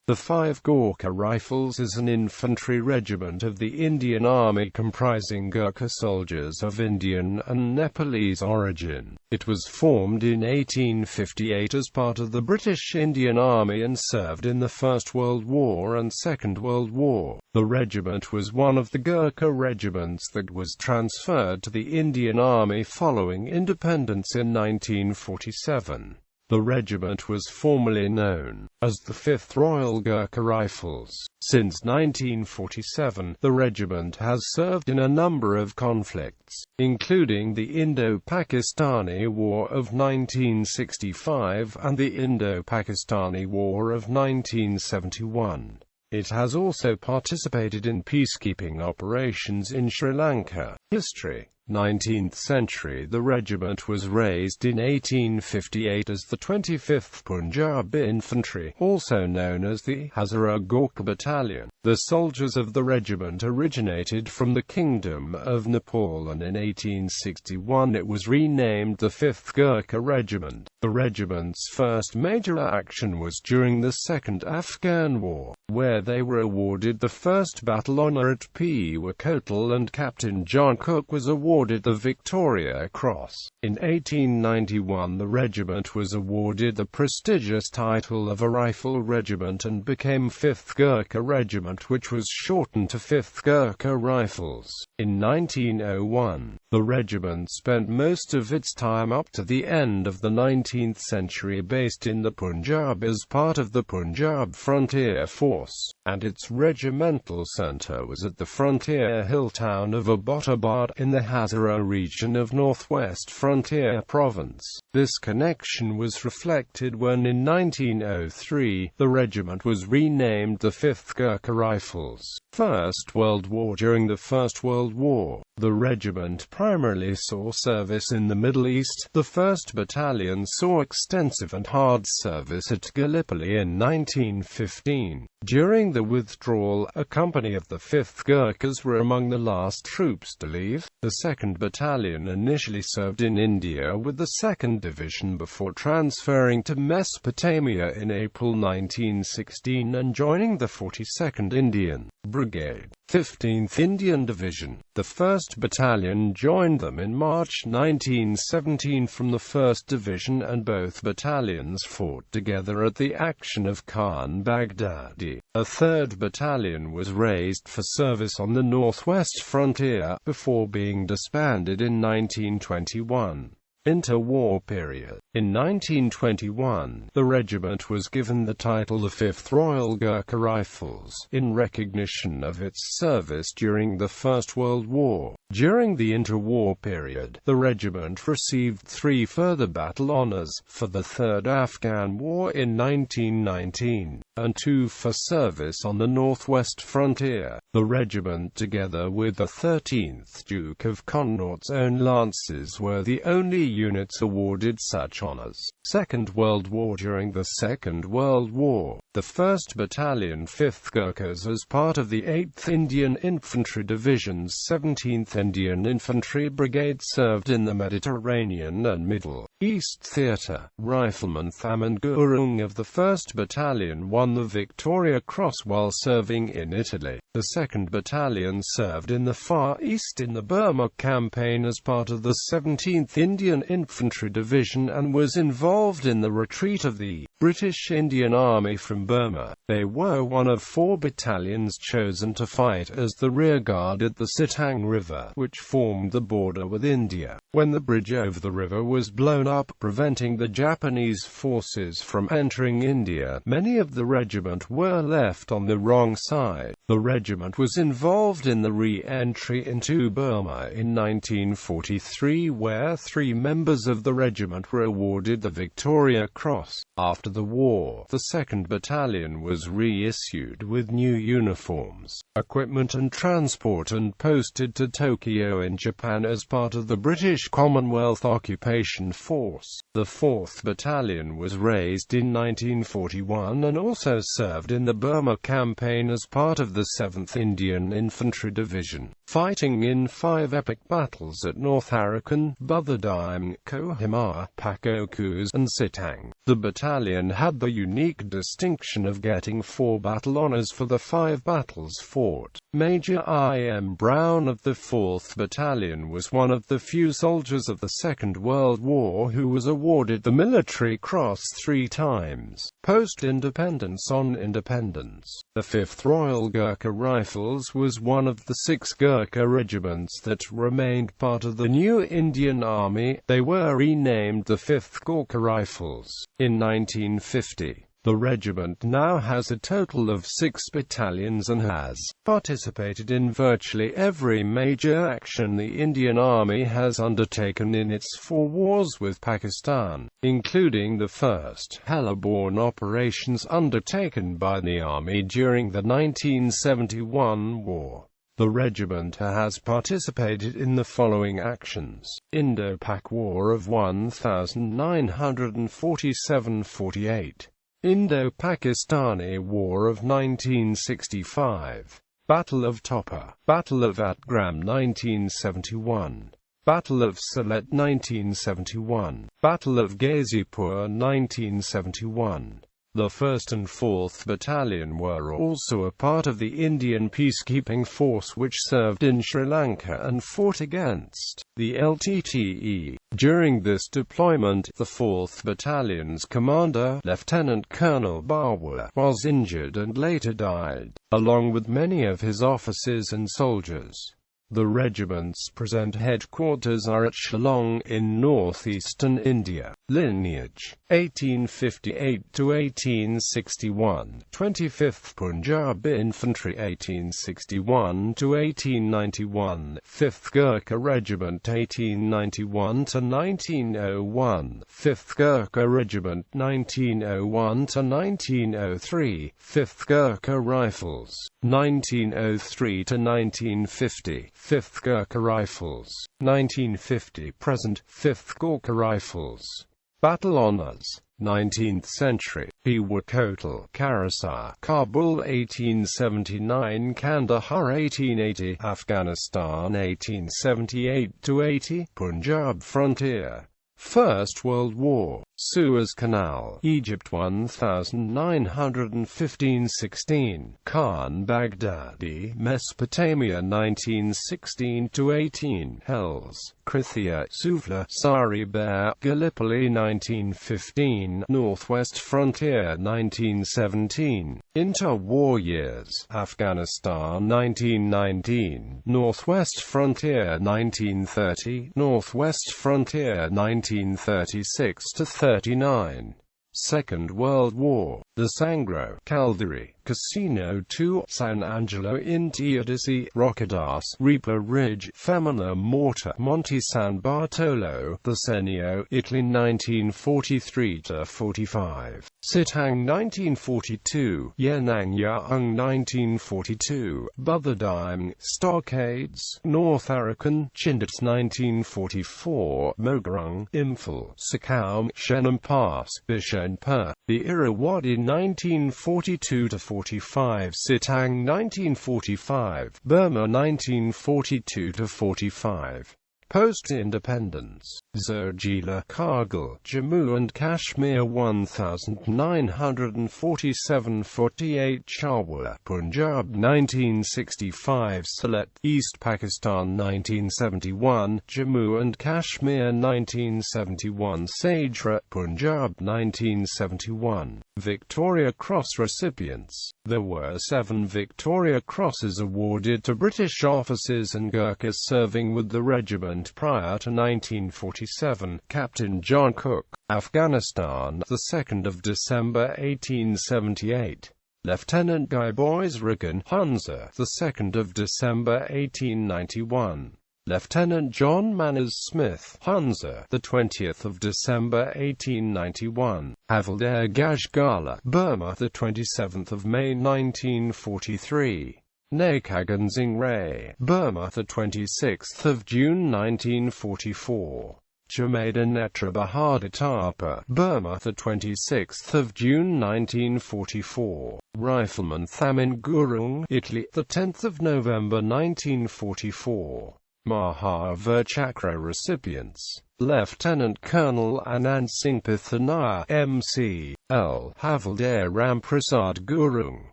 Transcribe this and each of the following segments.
The 5 Gorkha Rifles is an infantry regiment of the Indian Army comprising Gurkha soldiers of Indian and Nepalese origin. It was formed in 1858 as part of the British Indian Army and served in the First World War and Second World War. The regiment was one of the Gurkha regiments that was transferred to the Indian Army following independence in 1947. The regiment was formerly known as the 5th Royal Gurkha Rifles. Since 1947, the regiment has served in a number of conflicts, including the Indo-Pakistani War of 1965 and the Indo-Pakistani War of 1971. It has also participated in peacekeeping operations in Sri Lanka. History: 19th century. The regiment was raised in 1858 as the 25th Punjab Infantry, also known as the Hazara Gorkha Battalion. The soldiers of the regiment originated from the Kingdom of Nepal, and in 1861 it was renamed the 5th Gurkha Regiment. The regiment's first major action was during the Second Afghan War, where they were awarded the first battle honour at Kotal, and Captain John Cook was awarded the Victoria Cross. In 1891 the regiment was awarded the prestigious title of a rifle regiment and became 5th Gurkha Regiment, which was shortened to 5th Gurkha Rifles. In 1901, the regiment spent most of its time up to the end of the 19th century based in the Punjab as part of the Punjab Frontier Force, and its regimental centre was at the frontier hill town of Abbottabad in the Hazara region of Northwest Frontier Province. This connection was reflected when in 1903, the regiment was renamed the 5th Gurkha Rifles. First World War. During the First World War, the regiment primarily saw service in the Middle East. The 1st Battalion saw extensive and hard service at Gallipoli in 1915. During the withdrawal, a company of the 5th Gurkhas were among the last troops to leave. The 2nd Battalion initially served in India with the 2nd Division before transferring to Mesopotamia in April 1916 and joining the 42nd Indian Brigade, 15th Indian Division. The 1st Battalion joined them in March 1917 from the 1st Division, and both battalions fought together at the action of Khan Baghdadi. A 3rd Battalion was raised for service on the northwest frontier, before being disbanded in 1921. Interwar Period. In 1921, the regiment was given the title the 5th Royal Gurkha Rifles, in recognition of its service during the First World War. During the interwar period, the regiment received 3 further battle honours, for the Third Afghan War in 1919, and 2 for service on the northwest frontier. The regiment, together with the 13th Duke of Connaught's own Lancers, were the only units awarded such honours. Second World War. During the Second World War, the 1st Battalion 5th Gurkhas, as part of the 8th Indian Infantry Division's 17th Indian Infantry Brigade, served in the Mediterranean and Middle East Theatre. Rifleman Thaman Gurung of the 1st Battalion won the Victoria Cross while serving in Italy. The 2nd Battalion served in the Far East in the Burma Campaign as part of the 17th Indian Infantry Division and was involved in the retreat of the British Indian Army from Burma. They were one of 4 battalions chosen to fight as the rearguard at the Sitang River, which formed the border with India, when the bridge over the river was blown up, preventing the Japanese forces from entering India. Many of the regiment were left on the wrong side. The regiment was involved in the re-entry into Burma in 1943, where 3 members of the regiment were awarded the Victoria Cross. After the war, the 2nd Battalion was reissued with new uniforms, equipment and transport and posted to Tokyo in Japan as part of the British Commonwealth Occupation Force. The 4th Battalion was raised in 1941 and also served in the Burma Campaign as part of the 7th Indian Infantry Division. fighting in 5 epic battles at North Arakan, Buthodime, Kohima, Pakokuz, and Sitang. The battalion had the unique distinction of getting 4 battle honors for the 5 battles fought. Major I.M. Brown of the 4th Battalion was one of the few soldiers of the Second World War who was awarded the Military Cross 3 times. Post-independence on independence. The 5th Royal Gurkha Rifles was one of the 6 Gurkha regiments that remained part of the new Indian Army. They were renamed the 5th Gorkha Rifles in 1950. The regiment now has a total of 6 battalions and has participated in virtually every major action the Indian Army has undertaken in its 4 wars with Pakistan, including the first hell-born operations undertaken by the Army during the 1971 war. The regiment has participated in the following actions: Indo-Pak War of 1947–48, Indo-Pakistani War of 1965, Battle of Toppa, Battle of Atgram 1971, Battle of Sylhet 1971, Battle of Ghazipur 1971. The 1st and 4th Battalion were also a part of the Indian peacekeeping force which served in Sri Lanka and fought against the LTTE. During this deployment, the 4th Battalion's commander, Lieutenant Colonel Barwa, was injured and later died, along with many of his officers and soldiers. The regiment's present headquarters are at Shillong in northeastern India. Lineage: 1858–1861, 25th Punjab Infantry 1861–1891, 5th Gurkha Regiment 1891–1901, 5th Gurkha Regiment 1901–1903, 5th Gurkha Rifles 1903–1950, 5th Gurkha Rifles 1950–present, 5th Gurkha Rifles. Battle Honours: 19th century, Bhiwa Kotal, Karasar, Kabul 1879, Kandahar 1880, Afghanistan 1878–80, Punjab frontier. First World War, Suez Canal, Egypt 1915–16, Khan Baghdadi, Mesopotamia 1916–18, Hells, Krithia, Suvla, Sari Bair, Gallipoli 1915, Northwest Frontier 1917, Interwar years, Afghanistan 1919, Northwest Frontier 1930, Northwest Frontier 1936–39. Second World War, the Sangro, Calgary, Casino 2, San Angelo Inti Odyssey, Rockadas, Reaper Ridge, Femina Mortar, Monte San Bartolo, the Senio, Italy 1943–45, Sitang 1942, Yenang Yaung 1942, Buthodime, Stockades, North Arakan, Chindits 1944, Mogarung, Imphal, Sakaum, Shenam Pass, Bishenpur, the Irrawaddy 1942–45, Sitang 1945, Burma 1942–45. Post-independence, Zerjila, Kargil, Jammu and Kashmir 1947–48, Chawla, Punjab 1965, Sylhet, East Pakistan 1971, Jammu and Kashmir 1971, Sajra, Punjab 1971. Victoria Cross recipients. There were 7 Victoria Crosses awarded to British officers and Gurkhas serving with the regiment prior to 1947. Captain John Cook, Afghanistan, the 2nd of December 1878. Lieutenant Guy Boys-Regan, Hunza, the 2nd of December 1891. Lieutenant John Manners Smith, Hunza, the 20th of December 1891. Havildar Gajgala, Burma, the 27th of May 1943. Nakagan Ray, Burma, the 26th of June 1944. Jameda Netra Bahadur Thapa, Burma, the 26th of June 1944. Rifleman Thamin Gurung, Italy, the 10th of November 1944. Mahavir Chakra recipients: Lieutenant Colonel Anand Singh Pithanaya, M.C.L. Havildar Ramprasad Gurung,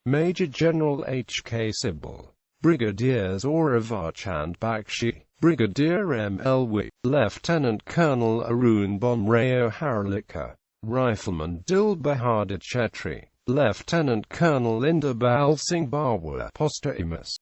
Major General H.K. Sibal, Brigadiers Auravar Chand Bakshi, Brigadier M.L.W., Lieutenant Colonel Arun Bonrayo Haralika, Rifleman Dil Bahadur Chetri, Lieutenant Colonel Inderbal Singh Barwa, posthumous.